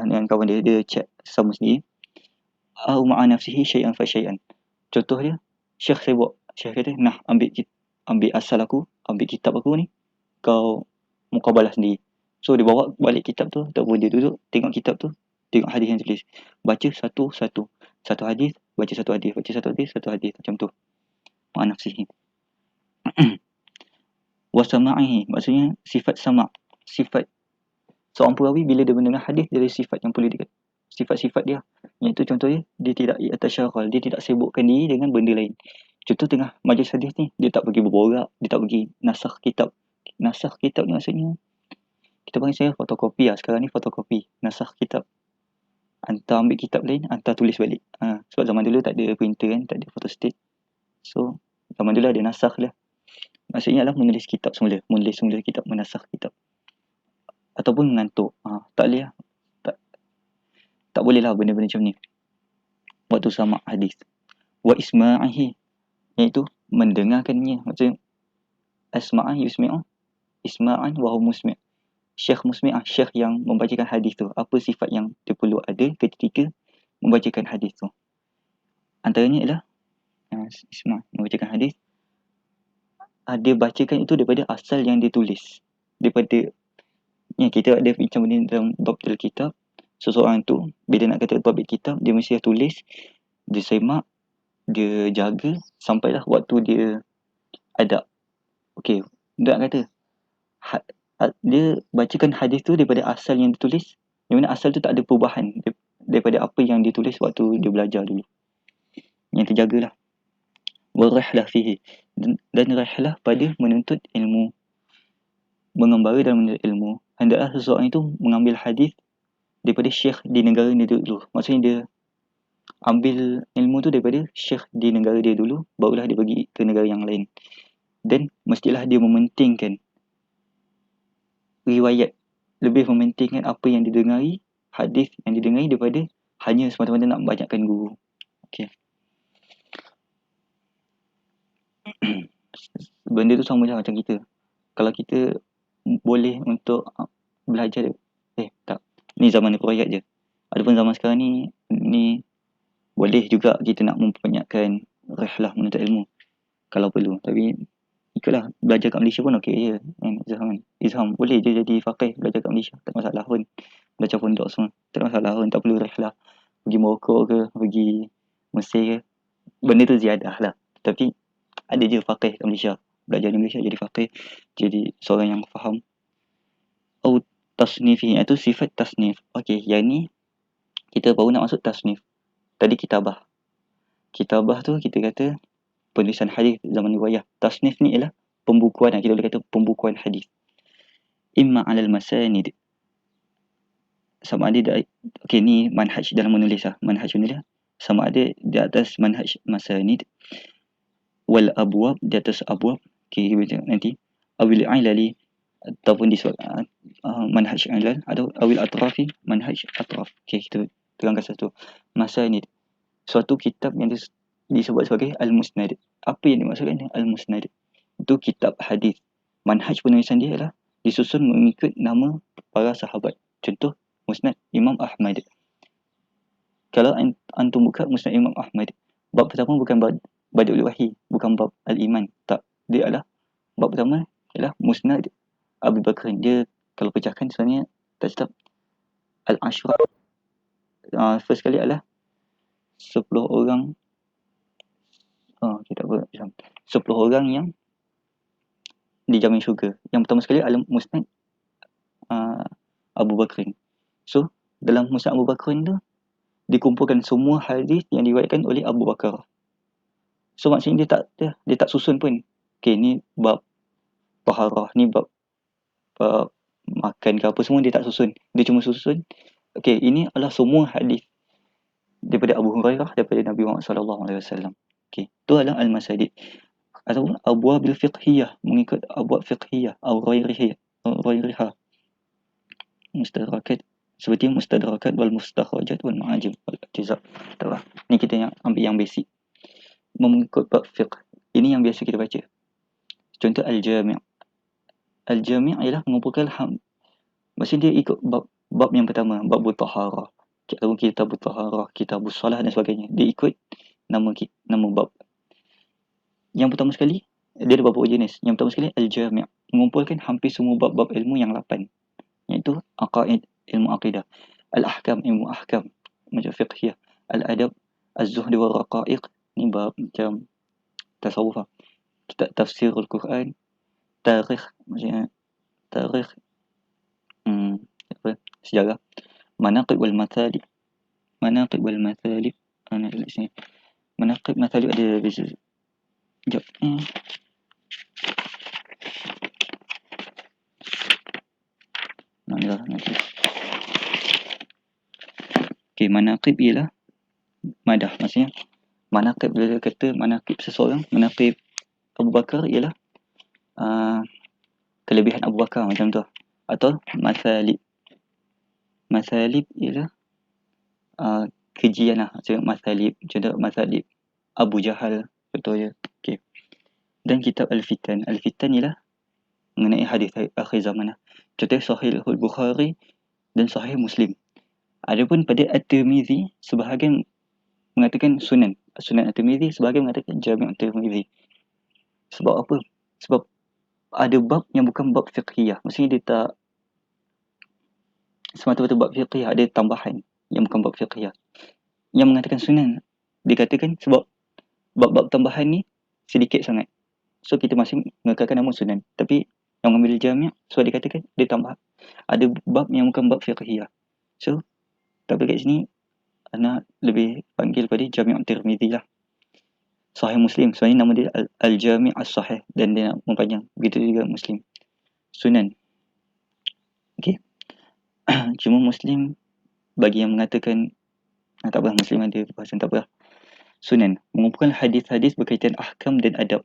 dengan kawan dia, dia check sama sendiri. Au ma'a nafsihi syai'an fa syai'an. Contoh dia, syekh sibuk, syekh kata, nah ambil asal aku, ambil kitab aku ni, kau muqabalah sendiri. So dia bawa balik kitab tu, ataupun dia duduk tengok kitab tu, tengok hadis yang tulis, baca satu hadis, baca satu hadis, macam tu. Ma'a nafsihi. Wa sama'ihi, maksudnya sifat sama', sifat seorang perawi bila dia mendengar hadis, dia ada sifat yang perlu sifat-sifat dia, iaitu contohnya dia tidak yatasyaghal, dia tidak sibukkan diri dengan benda lain. Contoh tengah majlis hadis ni, dia tak pergi berborak, dia tak pergi nasakh kitab. Nasakh kitab ni maksudnya kita panggil saya fotokopi lah. Sekarang ni fotokopi, nasakh kitab. Hantar ambil kitab lain, hantar tulis balik. Sebab zaman dulu tak ada printer kan, tak ada photostat. So zaman dulu ada nasakh lah. Maksudnya adalah menulis kitab semula, kitab, menasakh kitab. Ataupun mengantuk. Tak boleh lah. Tak boleh lah benda-benda macam ni waktu sama hadis. Wa isma'ihi, iaitu mendengarkannya. Maksudnya asma'a yusmi'u, isma'an wa huwa musmi'. Syekh musmi'ah, syekh yang membacakan hadis tu, apa sifat yang dia perlu ada ketika membacakan hadis tu. Antaranya ialah isma', membacakan hadis, dia bacakan itu daripada asal yang ditulis. Daripada kita ada macam ni dalam dhabtul kitab. Seseorang tu bila nak kata dhabtul kitab, dia mesti tulis, dia semak, dia jaga sampailah waktu dia adab. Okey, dia nak kata dia bacakan hadis tu daripada asal yang ditulis, yang mana asal tu tak ada perubahan daripada apa yang ditulis waktu dia belajar dulu. Yang terjagalah. Wa rihlah fihi, dan rihlah pada menuntut ilmu, mengembara dalam menuntut ilmu. Hendaklah seseorang itu mengambil hadis daripada syekh di negara dia dulu. Maksudnya dia ambil ilmu tu daripada syekh di negara dia dulu, barulah dia pergi ke negara yang lain. Dan mestilah dia mementingkan riwayat, lebih mementingkan apa yang didengari, hadis yang didengari, daripada hanya semata-mata nak banyakkan guru. Okey. Benda tu sama je macam kita. Kalau kita boleh untuk belajar, tak, ni zaman riwayat je. Adapun zaman sekarang ni boleh juga kita nak memperbanyakkan rihlah menuntut ilmu kalau perlu. Tapi ikutlah, belajar kat Malaysia pun okey je kan. Izham boleh je jadi faqih, belajar kat Malaysia, tak masalah pun. Belajar pondok semua, tak masalah pun, tak perlu rihlah pergi Morocco ke, pergi Mesir ke. Benda tu ziyadah lah. Tapi ada je faqih kat Malaysia, belajar di Malaysia jadi faqih, jadi seorang yang faham. Au tasnifi, iaitu sifat tasnif. Okey, yang ni kita baru nak masuk tasnif. Tadi kitabah tu kita kata penulisan hadis zaman riwayah. Tasnif ni ialah pembukuan, kita boleh kata pembukuan hadis. Imma alal masanid, sama ada okey, ni manhaj dalam menulis lah. Manhaj menulis sama ada di atas manhaj masanid, wal abwab, di atas abwab. Okey, kita tengok nanti. Awil ilali, ataupun di manhaj ilal, atau awil atrafi, manhaj atraf. Okey, kita terangkan satu. Masanid, suatu kitab yang disebut sebagai al-musnad. Apa yang dimaksudkan dengan al-musnad? Itu kitab hadis. Manhaj penulisan dia adalah disusun mengikut nama para sahabat. Contoh, Musnad Imam Ahmad. Kalau antum buka Musnad Imam Ahmad, bab pertama bukan Badul Wahyi, bukan bab al-iman. Tak, dia adalah bab pertama ialah Musnad Abu Bakar. Dia kalau pecahkan sebenarnya tak cakap al-ashra. First kali adalah 10 orang kita apa 10 orang yang dijamin syurga. Yang pertama sekali Al-Musnad Abu Bakr. So, dalam Musnad Abu Bakr tu dikumpulkan semua hadis yang diriwayatkan oleh Abu Bakar. So maksudnya dia tak susun pun. Okay, ni bab taharah, ni bab makan ke apa semua dia tak susun. Dia cuma susun, okay, ini adalah semua hadis daripada Abu Hurairah, daripada Nabi Muhammad SAW. Okay, tu adalah al-masadid. Ataupun abwab fiqhiyah, mengikut abwab fiqhiyah atau ghairiha. Mustadrakat, seperti mustadrakat wal mustakhrajat wal ma'ajim wal i'tizab. Ni kita yang ambil yang basic. Mengikut bab fiqh. Ini yang biasa kita baca. Contoh al-jami'. Al-jami' ialah mengumpulkan maksudnya dia ikut bab yang pertama, bab taharah. Ataupun kitab taharah, kitab salah dan sebagainya. Dia ikut nama bab. Yang pertama sekali, dia ada beberapa jenis. Yang pertama sekali al-jami', mengumpulkan hampir semua bab-bab ilmu yang 8. Iaitu aqaid, ilmu aqidah, al-ahkam, ilmu ahkam, macam fiqhiyah, al-adab, az-zuhd wal raqaiq, ni bab macam tasawuf. Kitab tafsir al-Quran, tarikh, maksudnya tarikh, sejarah, manaqib wal mathalib. Manaqib wal mathalib, ana di sini. Manaqib mathalib ada beza. Sekejap. Nanti. Okay, manaqib ialah madah. Maksudnya manaqib, bila kata manaqib seseorang, manaqib Abu Bakar ialah kelebihan Abu Bakar macam tu. Atau mathalib. Mathalib ialah kejian lah. Maksudnya mathalib. Contoh mathalib Abu Jahal. Contohnya. Okay. Dan kitab Al-Fitan. Al-Fitan ialah mengenai hadis akhir zaman lah. Contoh Sahih Al-Bukhari dan Sahih Muslim. Adapun pada At-Tirmizi, sebahagian mengatakan Sunan. Sunan At-Tirmizi, sebahagian mengatakan Jami' At-Tirmizi. Sebab apa? Sebab ada bab yang bukan bab fiqhiyah. Maksudnya dia tak semata-mata bab fiqhiyah, ada tambahan yang bukan bab fiqhiyah. Yang mengatakan Sunan, dikatakan sebab bab-bab tambahan ni sedikit sangat. So kita masih mengekalkan nama Sunan. Tapi yang mengambil Jami', so dikatakan dia tambah ada bab yang bukan bab fiqhiyah. So tapi kat sini anak lebih panggil pada Jami' At-Tirmizi lah. Sahih Muslim, sebenarnya nama dia Al-Jami' As-Sahih dan dia mempanjang. Begitu juga Muslim. Sunan. Okay. Cuma Muslim bagi yang mengatakan tak apa, Muslim ada bahasan, tak apa. Sunan, mengumpulkan hadis-hadis berkaitan ahkam dan adab.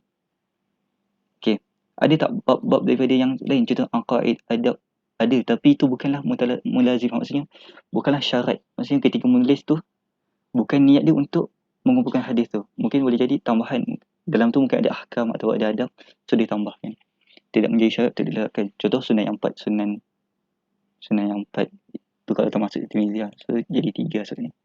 Okay. Ada tak bab-bab daripada yang lain? Contoh aqaid, adab. Ada, tapi itu bukanlah mulazim. Maksudnya bukanlah syarat. Maksudnya ketika menulis tu bukan niat dia untuk mengumpulkan hadis tu. Mungkin boleh jadi tambahan. Dalam tu mungkin ada ahkam atau ada adab, so dia tambahkan. Tidak menjadi syarat untuk dilakukan. Contoh sunan yang 4, sunan yang 4 tu kalau termasuk Tirmizi lah. So jadi 3 sebenarnya.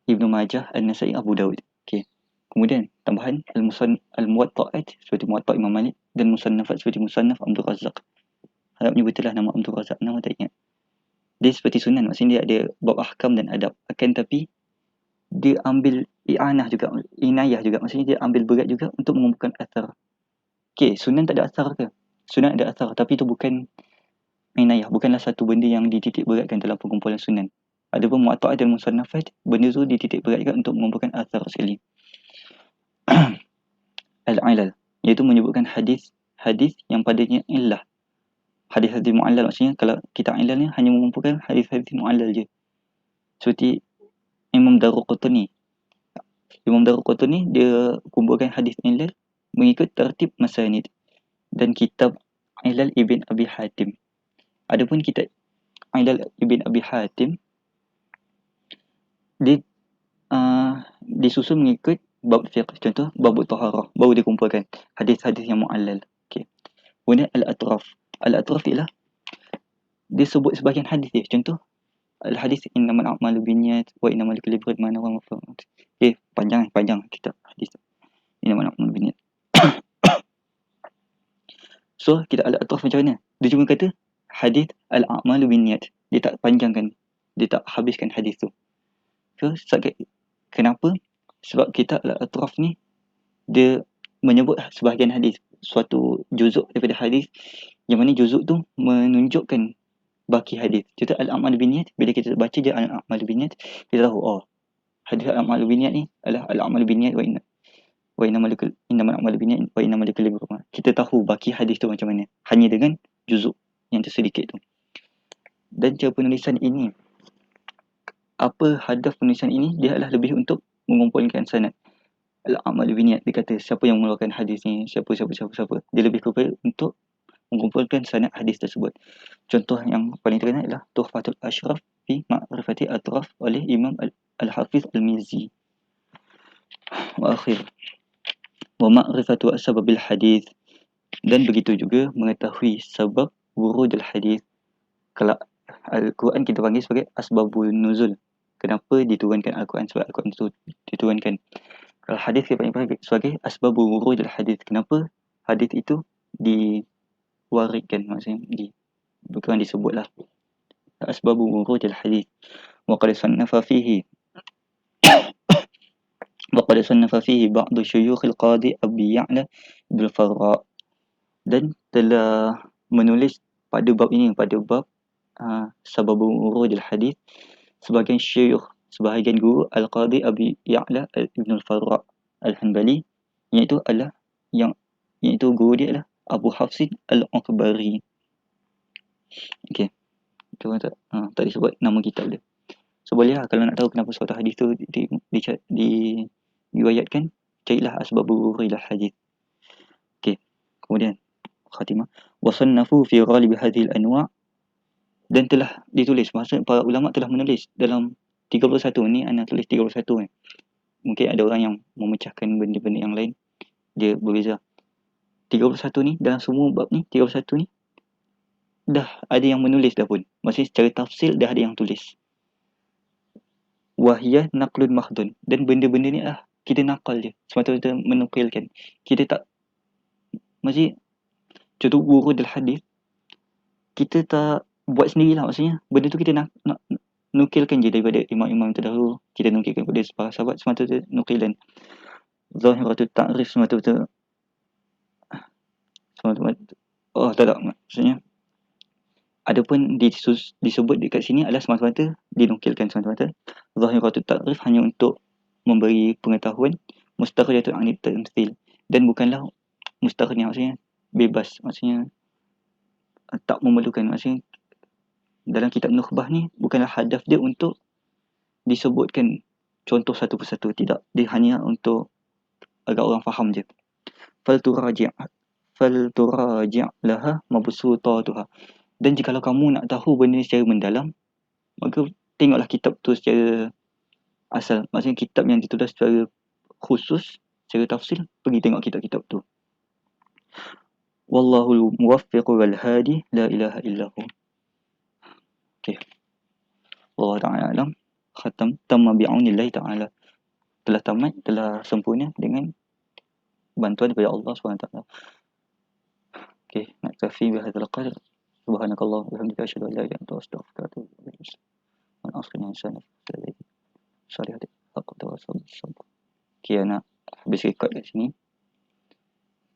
Ibnu Majah, An-Nasai, Abu Daud. Okay. Kemudian tambahan Al-Muwatta'at seperti Muwatta' Imam Malik dan Musannafat seperti Musannaf Abdul Razak. Harapnya betul lah nama Abdul Razak, nama tak ingat. Dia seperti sunan, maksudnya dia ada bab ahkam dan adab. Akan tapi dia ambil i'anah juga, inayah juga. Maksudnya dia ambil berat juga untuk mengumpulkan athar. Okay, sunan tak ada athar ke? Sunan ada athar, tapi itu bukan inayah, bukanlah satu benda yang dititik beratkan dalam pengumpulan sunan. Adapun Muwatta'at dan Musannafat, benda tu dititik beratkan untuk mengumpulkan athar sekali. Al-Ilal, iaitu menyebutkan hadis yang padanya illah. Hadis-hadis mu'allal, maksudnya kalau kitab ilal ni hanya mengumpulkan hadis-hadis mu'allal je. Seperti Imam Daruqutni. Imam Daruqutni dia kumpulkan hadis ilal mengikut tertib masanid dan kitab Ilal Ibn Abi Hatim. Adapun kitab Ilal Ibn Abi Hatim dia disusun mengikut bab fiqh. Contoh bab taharah, baru dia kumpulkan hadis-hadis yang mu'allal. Okay. Kemudian al-atraf. Al-atraf ialah dia sebut sebahagian hadis dia. Contoh al-hadis innamal a'malu binniyat wa innamal likulli imrin ma nawa. Okay, panjang kitab hadis innamal a'malu binniyat. So kita al-atraf macam mana? Dia cuma kata hadis al-a'malu binniyat. Dia tak panjangkan, dia tak habiskan hadis tu. Kenapa? Sebab kitab Al-Atraf ni dia menyebut sebahagian hadis, suatu juzuk daripada hadis, yang mana juzuk tu menunjukkan baki hadis. Contoh Al-A'mal Binniyat, bila kita baca je Al-A'mal Binniyat, kita tahu hadis Al-A'mal Binniyat ni adalah Al-A'mal Binniyat wa innamal a'malu binniyat wa innamal likulli imrin ma. Kita tahu baki hadis tu macam mana hanya dengan juzuk yang tersedikit tu. Dan cara penulisan ini, apa hadaf penulisan ini? Dia adalah lebih untuk mengumpulkan sanad. Al-A'mal Binniyat, dia kata siapa yang mengeluarkan hadis ni, siapa. Dia lebih kepada untuk mengumpulkan sanad hadis tersebut. Contoh yang paling terkenal adalah Tuhfatul Ashraf fi Ma'rifati Atraf oleh Imam Al-Hafiz Al-Mizzi. Wa akhir wa ma'rifatu asbabil hadis, dan begitu juga mengetahui sebab wurudul hadis. Kalau Al-Quran kita panggil sebagai asbabun nuzul, kenapa diturunkan Al-Quran, sebab Al-Quran itu diturunkan. Kalau hadis kita panggil sebagai asbabul wurudul hadis, kenapa hadis itu diwaridkan, maksudnya bukan disebutlah asbabul wurudul hadis. Wa qad sannafa fihi ba'du syuyukhil qadi Abi Ya'la Ibn Farra, dan telah menulis pada bab ini, pada bab sababul wurudul hadis, sebahagian guru Al-Qadi Abi Ya'la Ibn Farra Al-Hanbali, iaitu guru dia adalah Abu Hafsin Al-Akbari. Okey, itu tak disebut nama kitab dia. So boleh lah, kalau nak tahu kenapa suatu hadis tu diriwayatkan, carilah asbabul wurudul hadis. Okey, kemudian khatimah, wasannafu fi ghalib hadhil anwa', dan telah ditulis, maksud para ulama telah menulis dalam 31 ni, ana tulis 31 mungkin ada orang yang memecahkan benda-benda yang lain, dia berbeza. 31 ni, dalam semua bab ni 31 ni dah ada yang menulis dah pun, maksudnya secara tafsir dah ada yang tulis. Wahiyah naqlun mahdun, dan benda-benda ni kita nakal je, semata-mata menukilkan. Kita tak, maksudnya contoh wurudul hadis, kita tak buat sendirilah, maksudnya benda tu kita nak nukilkan je daripada imam-imam terdahulu, kita nukilkan daripada para sahabat, semata-mata nukilan. Zahiratul ta'rif, semata-mata tak, maksudnya adapun disebut dekat sini adalah semata-mata dinukilkan semata-mata. Zahiratul ta'rif hanya untuk memberi pengetahuan, mustaghniyatul 'anil tamthil, dan bukanlah mustaghni, maksudnya bebas, maksudnya tak memerlukan, maksudnya dalam kitab Nukhbah ni bukanlah hadaf dia untuk disebutkan contoh satu persatu, tidak, dia hanya untuk agar orang faham je. Fal turaji' laha mabsutatuha, dan jikalau kamu nak tahu benda ni secara mendalam, maka tengoklah kitab tu secara asal, maksudnya kitab yang ditulis secara khusus, secara tafsir, pergi tengok kitab-kitab tu. Wallahul muwaffiq wal hadi, la ilaha illahu. Okey, Allah Ta'ala alam. Khatam tamma bi'aunillahi ta'ala, telah tamat, telah sempurna dengan bantuan daripada Allah SWT. Okey, naktafi bihadzal qadr. Subhanakallah wa bihamdika asyhadu an la ilaha illa anta astaghfiruka wa atubu ilaik. Wa akhirna insana salihati haqqa tawassul. Okey, nak habis rekod kat sini.